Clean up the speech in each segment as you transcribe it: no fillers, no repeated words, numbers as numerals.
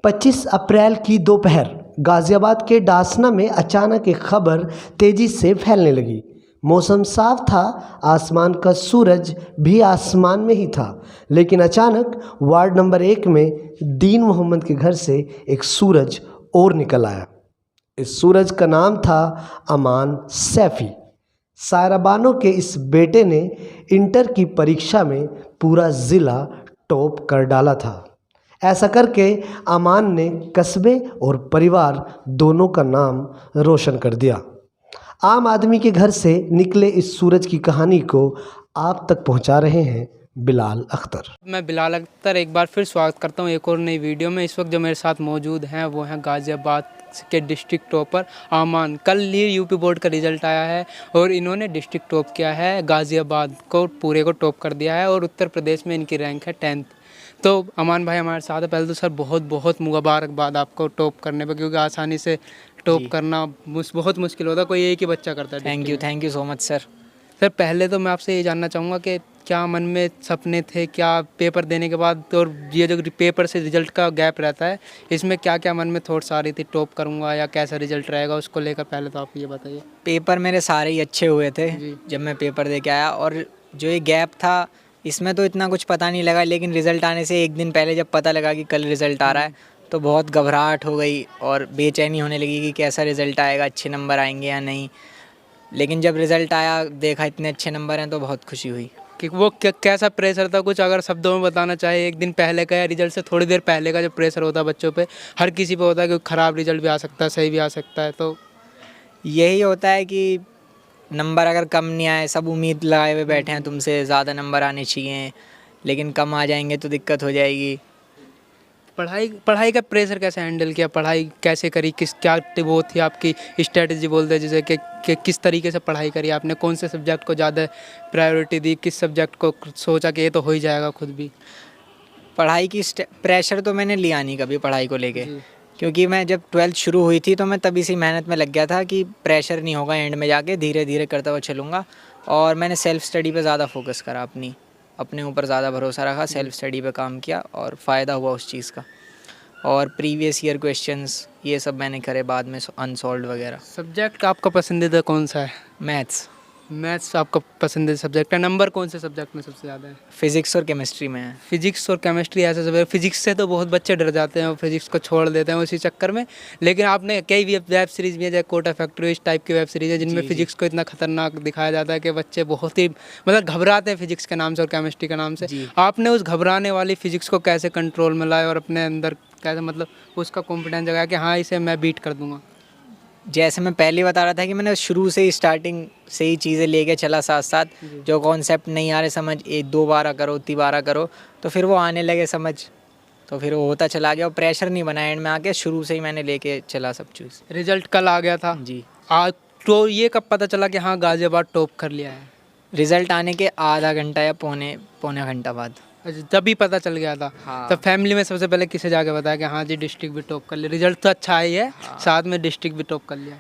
25 अप्रैल की दोपहर गाज़ियाबाद के डासना में अचानक एक खबर तेज़ी से फैलने लगी। मौसम साफ था, आसमान का सूरज भी आसमान में ही था, लेकिन अचानक वार्ड नंबर 1 में दीन मोहम्मद के घर से एक सूरज और निकल आया। इस सूरज का नाम था अमान सैफ़ी। सायरा बानो के इस बेटे ने इंटर की परीक्षा में पूरा ज़िला टॉप कर डाला था। ऐसा करके अमान ने कस्बे और परिवार दोनों का नाम रोशन कर दिया। आम आदमी के घर से निकले इस सूरज की कहानी को आप तक पहुंचा रहे हैं बिलाल अख्तर। मैं बिलाल अख्तर एक बार फिर स्वागत करता हूं एक और नई वीडियो में। इस वक्त जो मेरे साथ मौजूद हैं वो हैं गाज़ियाबाद के डिस्ट्रिक्ट टॉपर आमान। कल ही यूपी बोर्ड का रिज़ल्ट आया है और इन्होंने डिस्ट्रिक्ट टॉप किया है, गाज़ियाबाद को पूरे को टॉप कर दिया है और उत्तर प्रदेश में इनकी रैंक है 10th। तो अमान भाई हमारे साथ है। पहले तो सर बहुत बहुत मुबारकबाद आपको टॉप करने पर, क्योंकि आसानी से टॉप करना बहुत मुश्किल होता है, कोई एक ही बच्चा करता है। Thank you so much sir. Sir पहले तो मैं आपसे ये जानना चाहूँगा कि क्या मन में सपने थे, क्या पेपर देने के बाद और ये जो पेपर से रिजल्ट का गैप रहता है, इसमें क्या क्या मन में थॉट्स आ रही थी, टॉप करूँगा या कैसा रिजल्ट रहेगा, उसको लेकर पहले तो आप ये बताइए। पेपर मेरे सारे ही अच्छे हुए थे जब मैं पेपर दे के आया, और जो ये गैप था इसमें तो इतना कुछ पता नहीं लगा, लेकिन रिज़ल्ट आने से एक दिन पहले जब पता लगा कि कल रिज़ल्ट आ रहा है तो बहुत घबराहट हो गई और बेचैनी होने लगी कि कैसा रिज़ल्ट आएगा, अच्छे नंबर आएंगे या नहीं। लेकिन जब रिज़ल्ट आया, देखा इतने अच्छे नंबर हैं तो बहुत खुशी हुई। कि वो कैसा प्रेशर था, कुछ अगर शब्दों में बताना चाहे, एक दिन पहले का या रिजल्ट से थोड़ी देर पहले का जो प्रेशर होता है बच्चों पे, हर किसी पे होता है कि ख़राब रिजल्ट भी आ सकता है, सही भी आ सकता है। तो यही होता है कि नंबर अगर कम नहीं आए, सब उम्मीद लगाए हुए बैठे हैं तुमसे ज़्यादा नंबर आने चाहिए, लेकिन कम आ जाएंगे तो दिक्कत हो जाएगी। पढ़ाई का प्रेशर कैसे हैंडल किया, पढ़ाई कैसे करी, क्या वो थी आपकी स्ट्रेटजी बोलते हैं जैसे कि किस तरीके से पढ़ाई करी आपने, कौन से सब्जेक्ट को ज़्यादा प्रायोरिटी दी, किस सब्जेक्ट को सोचा कि ये तो हो ही जाएगा खुद भी। पढ़ाई की प्रेशर तो मैंने लिया नहीं कभी पढ़ाई को लेके, क्योंकि मैं जब 12th शुरू हुई थी तो मैं तभी से मेहनत में लग गया था कि प्रेशर नहीं होगा, एंड में जाके धीरे धीरे करता हुआ चलूँगा। और मैंने सेल्फ़ स्टडी पे ज़्यादा फोकस करा, अपने ऊपर ज़्यादा भरोसा रखा, सेल्फ़ स्टडी पे काम किया और फ़ायदा हुआ उस चीज़ का। और प्रीवियस ईयर क्वेश्चंस ये सब मैंने करे बाद में, अनसॉल्व्ड वगैरह। सब्जेक्ट आपका पसंदीदा कौन सा है? मैथ्स आपका पसंदीदा सब्जेक्ट है। नंबर कौन से सब्जेक्ट में सबसे ज़्यादा है? फिज़िक्स और केमिस्ट्री में है। फिजिक्स और केमिस्ट्री ऐसे सब। फिजिक्स से तो बहुत बच्चे डर जाते हैं और फिजिक्स को छोड़ देते हैं उसी चक्कर में। लेकिन आपने कई वेब सीरीज़ भी है, जैसे कोटा फैक्ट्री, इस टाइप की वेब सीरीज़ है जिनमें फिजिक्स को इतना खतरनाक दिखाया जाता है कि बच्चे बहुत ही मतलब घबराते हैं फिजिक्स के नाम से और केमिस्ट्री के नाम से। आपने उस घबराने वाली फिजिक्स को कैसे कंट्रोल में लाया और अपने अंदर कैसे मतलब उसका कॉन्फिडेंस जगाया कि हाँ इसे मैं बीट कर दूँगा? जैसे मैं पहले बता रहा था कि मैंने शुरू से ही स्टार्टिंग से ही चीज़ें लेके चला साथ साथ। जो कॉन्सेप्ट नहीं आ रहे समझ, 1-2 बार करो, 3 बार करो तो फिर वो आने लगे समझ, तो फिर वो होता चला गया और प्रेशर नहीं बना एंड में आके। शुरू से ही मैंने लेके चला सब चीज़। रिजल्ट कल आ गया था जी। आज तो ये कब पता चला कि हाँ गाज़ियाबाद टॉप कर लिया है? रिज़ल्ट आने के आधा घंटा या पौने घंटा बाद। अच्छा, तभी पता चल गया था। हाँ। तो फैमिली में सबसे पहले किसे जाके बताया कि हाँ जी डिस्ट्रिक्ट भी टॉप कर लिया, रिजल्ट तो अच्छा ही है, साथ में डिस्ट्रिक्ट भी टॉप कर लिया?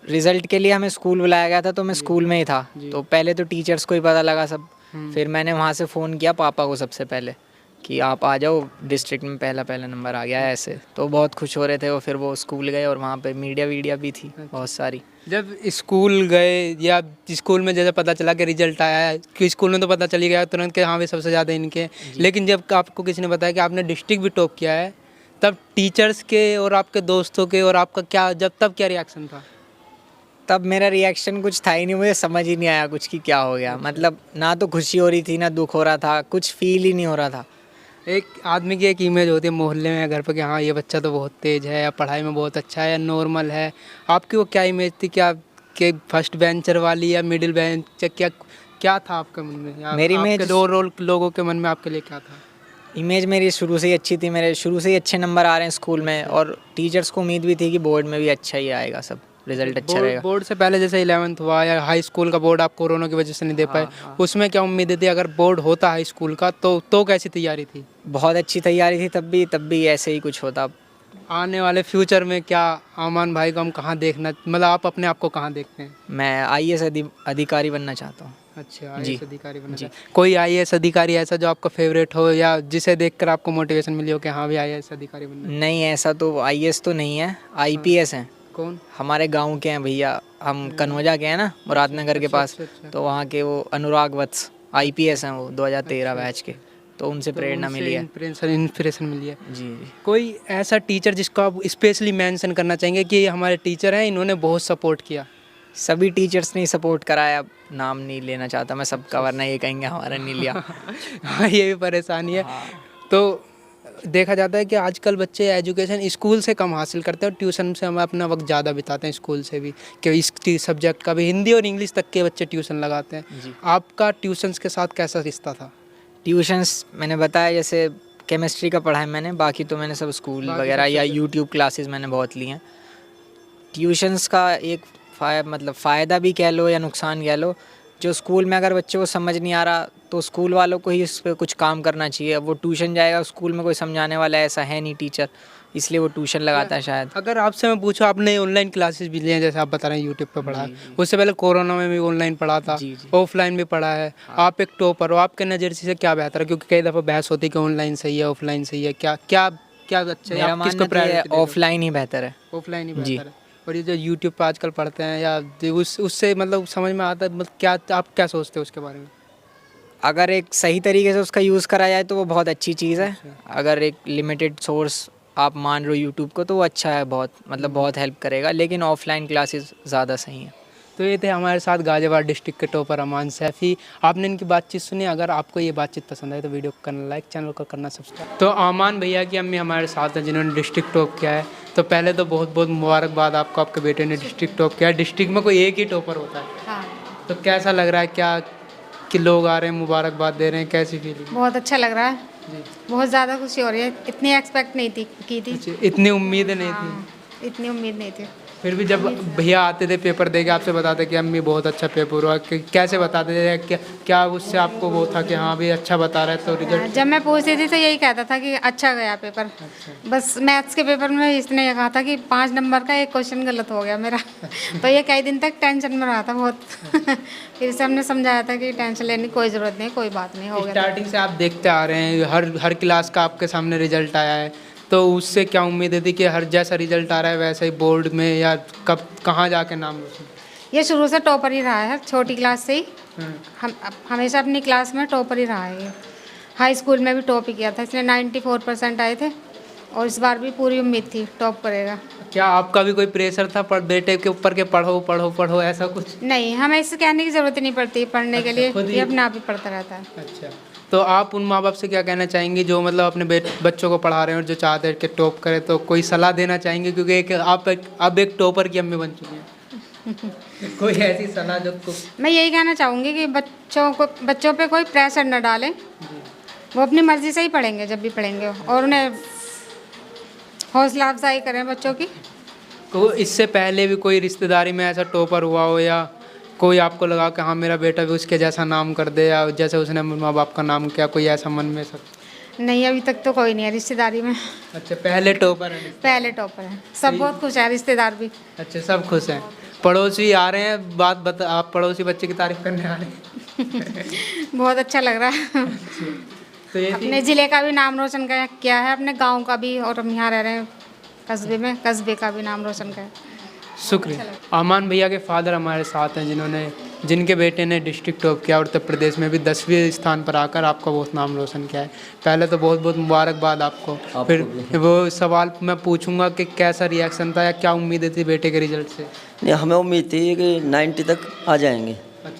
रिज़ल्ट के लिए हमें स्कूल बुलाया गया था तो मैं स्कूल में ही था, तो पहले तो टीचर्स को ही पता लगा सब। फिर मैंने वहाँ से फ़ोन किया पापा को सबसे पहले कि आप आ जाओ, डिस्ट्रिक्ट में पहला नंबर आ गया है ऐसे। तो बहुत खुश हो रहे थे। और फिर वो स्कूल गए और वहाँ पे मीडिया भी थी बहुत सारी। जब स्कूल गए या स्कूल में जैसे पता चला कि रिजल्ट आया है, कि स्कूल में तो पता चली गया तुरंत कि हाँ भी सबसे ज़्यादा इनके, लेकिन जब आपको किसी ने बताया कि आपने डिस्ट्रिक्ट भी टॉप किया है, तब टीचर्स के और आपके दोस्तों के और आपका क्या रिएक्शन था? तब मेरा रिएक्शन कुछ था ही नहीं, मुझे समझ ही नहीं आया कुछ कि क्या हो गया। मतलब ना तो खुशी हो रही थी ना दुख हो रहा था, कुछ फील ही नहीं हो रहा था। एक आदमी की एक इमेज होती है मोहल्ले में या घर पर कि हाँ ये बच्चा तो बहुत तेज़ है या पढ़ाई में बहुत अच्छा है या नॉर्मल है। आपकी वो क्या इमेज थी, क्या कि फर्स्ट बेंचर वाली या मिडिल बेंच, क्या था आपके मन में? मेरी इमेज, दो रोल लोगों के मन में आपके लिए क्या था? इमेज मेरी शुरू से ही अच्छी थी, मेरे शुरू से ही अच्छे नंबर आ रहे हैं स्कूल में, और टीचर्स को उम्मीद भी थी कि बोर्ड में भी अच्छा ही आएगा, सब रिजल्ट अच्छा रहेगा। बोर्ड से पहले जैसे 11th हुआ या हाई स्कूल का बोर्ड आप कोरोना की वजह से नहीं दे पाए, उसमें क्या उम्मीदें थी? अगर बोर्ड होता हाई स्कूल का तो कैसी तैयारी थी? बहुत अच्छी तैयारी थी तब भी ऐसे ही कुछ होता। आने वाले फ्यूचर में क्या आमान भाई को हम कहाँ देखना, मतलब आप अपने आप को कहाँ देखते हैं? मैं IAS अधिकारी बनना चाहता हूँ। अच्छा, जी। आईएएस अधिकारी बनना चाहते हैं। कोई आईएएस अधिकारी ऐसा जो आपका फेवरेट हो या जिसे देखकर आपको मोटिवेशन मिली हो कि हाँ भी आईएएस अधिकारी बनना है? नहीं, ऐसा तो आईएएस तो नहीं है, आईपीएस हैं। कौन? हमारे गांव के हैं भैया, हम कन्वजा के हैं ना, मुरादनगर के अच्छा, पास। अच्छा, अच्छा। तो वहाँ के वो अनुराग वत्स आईपीएस हैं, वो 2013 बैच के। तो उनसे तो प्रेरणा उनसे मिली है। इंस्पिरेशन मिली है। जी जी। कोई ऐसा टीचर जिसको आप स्पेशली मेंशन करना चाहेंगे कि ये हमारे टीचर हैं, इन्होंने बहुत सपोर्ट किया? सभी टीचर्स ने सपोर्ट कराया, अब नाम नहीं लेना चाहता मैं सबका, वरना ये कहेंगे हमारा नहीं लिया। हाँ, ये भी परेशानी है। तो देखा जाता है कि आजकल बच्चे एजुकेशन स्कूल से कम हासिल करते हैं और ट्यूशन से हम अपना वक्त ज़्यादा बिताते हैं, स्कूल से भी, कि इस सब्जेक्ट का भी हिंदी और इंग्लिश तक के बच्चे ट्यूशन लगाते हैं। जी। आपका ट्यूशन्स के साथ कैसा रिश्ता था? ट्यूशन्स मैंने बताया, जैसे केमिस्ट्री का पढ़ा है मैंने, बाकी तो मैंने सब स्कूल बाकी वगैरह सब या subject। यूट्यूब क्लासेस मैंने बहुत ली हैं। ट्यूशन्स का एक मतलब फ़ायदा भी कह लो या नुकसान कह लो, जो स्कूल में अगर बच्चे को समझ नहीं आ रहा तो स्कूल वालों को ही इस पर कुछ काम करना चाहिए। अब वो ट्यूशन जाएगा, स्कूल में कोई समझाने वाला ऐसा है नहीं टीचर, इसलिए वो ट्यूशन लगाता है शायद। अगर आपसे मैं पूछूं, आपने ऑनलाइन क्लासेस भी लिए हैं जैसे आप बता रहे हैं यूट्यूब पे पढ़ा है, उससे पहले कोरोना में भी ऑनलाइन पढ़ा था, जी, जी। ऑफलाइन भी पढ़ा है, आप एक टॉपर हो, आपके नज़रिए से क्या बेहतर है? क्योंकि कई दफ़ा बहस होती है कि ऑनलाइन सही है ऑफलाइन सही है, क्या क्या क्या अच्छा है? मेरा आप किसको मानना तो ये है, प्रायोरिटी देते हो? ऑफलाइन ही बेहतर है। ऑफलाइन ही जी। बेहतर है। और ये जो यूट्यूब पे आजकल पढ़ते हैं या उससे मतलब समझ में आता है, मतलब क्या आप क्या सोचते हो उसके बारे में? अगर एक सही तरीके से उसका यूज़ करा जाए तो वो बहुत अच्छी चीज़ है। अगर एक लिमिटेड सोर्स आप मान रहे हो यूट्यूब को, तो वो अच्छा है बहुत, मतलब बहुत हेल्प करेगा, लेकिन ऑफलाइन क्लासेस ज़्यादा सही हैं। तो ये थे हमारे साथ गाजियाबाद डिस्ट्रिक्ट के टॉपर अमान सैफ़ी। आपने इनकी बातचीत सुनी। अगर आपको ये बातचीत पसंद आए तो वीडियो को करना लाइक, चैनल को करना सब्सक्राइब। तो अमान भैया की अम्मी हमारे साथ हैं जिन्होंने डिस्ट्रिक्ट टॉप किया है। तो पहले तो बहुत बहुत मुबारकबाद आपको, आपके बेटे ने डिस्ट्रिक्ट टॉप किया है। डिस्ट्रिक्ट में कोई एक ही टॉपर होता है, हाँ, तो कैसा लग रहा है? क्या कि लोग आ रहे हैं मुबारकबाद दे रहे हैं, कैसी फीलिंग? बहुत अच्छा लग रहा है। बहुत ज़्यादा खुशी हो रही है, इतनी एक्सपेक्ट नहीं थी की थी। इतनी उम्मीदें नहीं थी, हाँ, इतनी उम्मीद नहीं थी। फिर भी जब भैया आते थे पेपर दे के आपसे बताते कि अम्मी बहुत अच्छा पेपर हुआ, कैसे बताते थे? क्या उससे आपको वो था कि हाँ भी अच्छा बता रहा है तो हाँ, रिजल्ट? जब मैं पूछती थी तो यही कहता था कि अच्छा गया पेपर। बस मैथ्स के पेपर में इसने ये कहा था कि 5 नंबर का एक क्वेश्चन गलत हो गया मेरा। तो ये कई दिन तक टेंशन में रहा था बहुत। फिर से हमने समझाया था कि टेंशन लेने की कोई ज़रूरत नहीं, कोई बात नहीं, हो गया। स्टार्टिंग से आप देखते आ रहे हैं हर क्लास का आपके सामने रिजल्ट आया है, तो उससे क्या उम्मीद थी कि हर जैसा रिजल्ट आ रहा है वैसे ही बोर्ड में या कब कहाँ जाके नाम रोशन? ये शुरू से टॉपर ही रहा है, छोटी क्लास से ही। हम हमेशा अपनी क्लास में टॉपर ही रहा है ये। हाई स्कूल में भी टॉप ही किया था इसने, 94% आए थे और इस बार भी पूरी उम्मीद थी टॉप करेगा। क्या आपका भी कोई प्रेशर था बेटे के ऊपर के पढ़ो पढ़ो पढ़ो ऐसा कुछ? नहीं, हमें इससे कहने की ज़रूरत ही नहीं पड़ती पढ़ने के लिए, खुद ही- ये अपने आप ही पढ़ता रहता है। अच्छा, तो आप उन माँ बाप से क्या कहना चाहेंगे जो मतलब अपने बच्चों को पढ़ा रहे हैं और जो चाहते हैं कि टॉप करे? तो कोई सलाह देना चाहेंगे क्योंकि आप एक टॉपर की अम्मी बन चुकी हैं। कोई ऐसी सलाह जो मैं यही कहना चाहूँगी कि बच्चों पे कोई प्रेशर न डालें, वो अपनी मर्ज़ी से ही पढ़ेंगे जब भी पढ़ेंगे, और उन्हें हौसला अफजाई करें बच्चों की। को इससे पहले भी कोई रिश्तेदारी में ऐसा टॉपर हुआ हो या कोई आपको लगा कि हाँ मेरा बेटा भी उसके जैसा नाम कर दे या जैसे उसने माँ बाप का नाम किया, कोई ऐसा मन में सब? नहीं, अभी तक तो कोई नहीं है रिश्तेदारी में। अच्छा, पहले टॉपर है। पहले टॉपर है, सब बहुत खुश है, रिश्तेदार भी। अच्छा, सब खुश हैं। पड़ोसी आ रहे हैं, आप पड़ोसी बच्चे की तारीफ करने आ रहे हैं। बहुत अच्छा लग रहा है। तो ये अपने ज़िले का भी नाम रोशन किया है, अपने गांव का भी, और हम यहाँ रह रहे हैं कस्बे में, कस्बे का भी नाम रोशन किया है। शुक्रिया। अमान भैया के फादर हमारे साथ हैं जिनके बेटे ने डिस्ट्रिक्ट टॉप किया और उत्तर प्रदेश में भी 10वें स्थान पर आकर आपका बहुत नाम रोशन किया है। पहले तो बहुत बहुत मुबारकबाद आपको। फिर वो सवाल मैं पूछूंगा कि कैसा रिएक्शन था या क्या उम्मीदें थी बेटे के रिजल्ट से? नहीं, हमें उम्मीद थी कि 90 तक आ जाएंगे,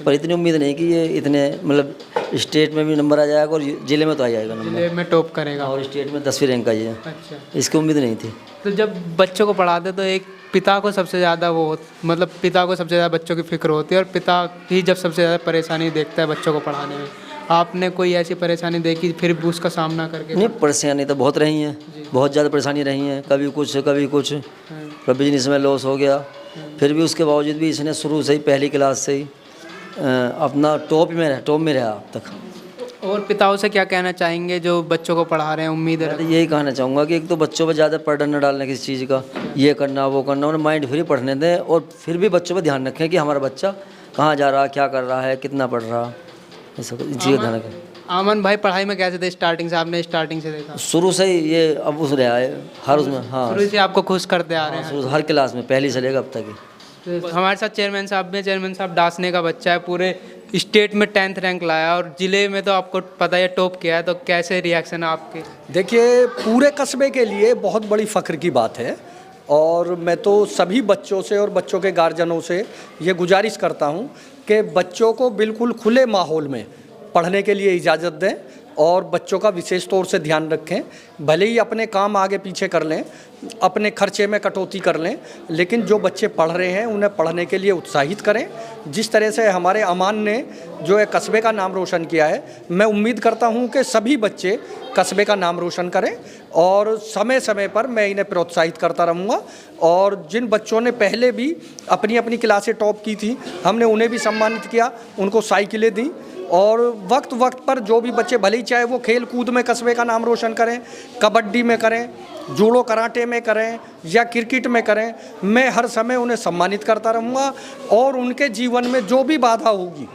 पर इतनी उम्मीद नहीं कि ये इतने मतलब स्टेट में भी नंबर आ जाएगा और ज़िले में तो आ जाएगा नंबर, जिले में टॉप करेगा। और स्टेट में 10वीं रैंक आ जाए, अच्छा, इसकी उम्मीद नहीं थी। तो जब बच्चों को पढ़ाते तो एक पिता को सबसे ज़्यादा मतलब पिता को सबसे ज़्यादा बच्चों की फिक्र होती है और पिता ही जब सबसे ज़्यादा परेशानी देखता है बच्चों को पढ़ाने में। आपने कोई ऐसी परेशानी देखी फिर भी उसका सामना करके? नहीं, परेशानी तो बहुत रही हैं, बहुत ज़्यादा परेशानी रही हैं, कभी कुछ कभी कुछ, कभी बिजनेस में लॉस हो गया, फिर भी उसके बावजूद भी इसने शुरू से ही पहली क्लास से ही अपना टॉप में रहा अब तक। और पिताओं से क्या कहना चाहेंगे जो बच्चों को पढ़ा रहे हैं? उम्मीद मैं तो यही कहना चाहूँगा कि एक तो बच्चों पर ज़्यादा बर्डन न डालने किसी चीज़ का, ये करना वो करना, उन्हें माइंड फ्री पढ़ने दें और फिर भी बच्चों पर ध्यान रखें कि हमारा बच्चा कहाँ जा रहा, क्या कर रहा है, कितना पढ़ रहा, ये सब जी ध्यान रखें। आमन भाई पढ़ाई में कैसे थे स्टार्टिंग से? आपने स्टार्टिंग से देखा? शुरू से ही ये अब उस रहा है हर उसमें, हाँ शुरू से आपको खुश करते आ रहे हैं। शुरू हर क्लास में पहली से लेकर अब तक ही। तो हमारे साथ चेयरमैन साहब में, चेयरमैन साहब डासने का बच्चा है, पूरे स्टेट में 10th रैंक लाया और ज़िले में तो आपको पता है टॉप किया है, तो कैसे रिएक्शन है आपके? देखिए, पूरे कस्बे के लिए बहुत बड़ी फ़ख्र की बात है और मैं तो सभी बच्चों से और बच्चों के गार्जियनों से ये गुजारिश करता हूँ कि बच्चों को बिल्कुल खुले माहौल में पढ़ने के लिए इजाज़त दें और बच्चों का विशेष तौर से ध्यान रखें। भले ही अपने काम आगे पीछे कर लें, अपने खर्चे में कटौती कर लें, लेकिन जो बच्चे पढ़ रहे हैं उन्हें पढ़ने के लिए उत्साहित करें। जिस तरह से हमारे अमान ने जो है कस्बे का नाम रोशन किया है, मैं उम्मीद करता हूं कि सभी बच्चे कस्बे का नाम रोशन करें और समय समय पर मैं इन्हें प्रोत्साहित करता रहूँगा। और जिन बच्चों ने पहले भी अपनी अपनी क्लासें टॉप की थी, हमने उन्हें भी सम्मानित किया, उनको साइकिलें दी। और वक्त वक्त पर जो भी बच्चे, भले ही चाहे वो खेल कूद में कस्बे का नाम रोशन करें, कबड्डी में करें, जूडो कराटे में करें या क्रिकेट में करें, मैं हर समय उन्हें सम्मानित करता रहूँगा। और उनके जीवन में जो भी बाधा होगी,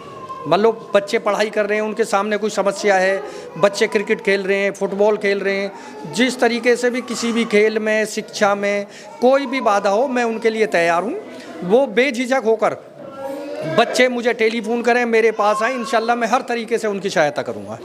मान लो बच्चे पढ़ाई कर रहे हैं, उनके सामने कोई समस्या है, बच्चे क्रिकेट खेल रहे हैं, फुटबॉल खेल रहे हैं, जिस तरीके से भी किसी भी खेल में, शिक्षा में कोई भी बाधा हो, मैं उनके लिए तैयार हूँ। वो बेझिझक होकर बच्चे मुझे टेलीफोन करें, मेरे पास आए, इंशाल्लाह मैं हर तरीके से उनकी सहायता करूँगा।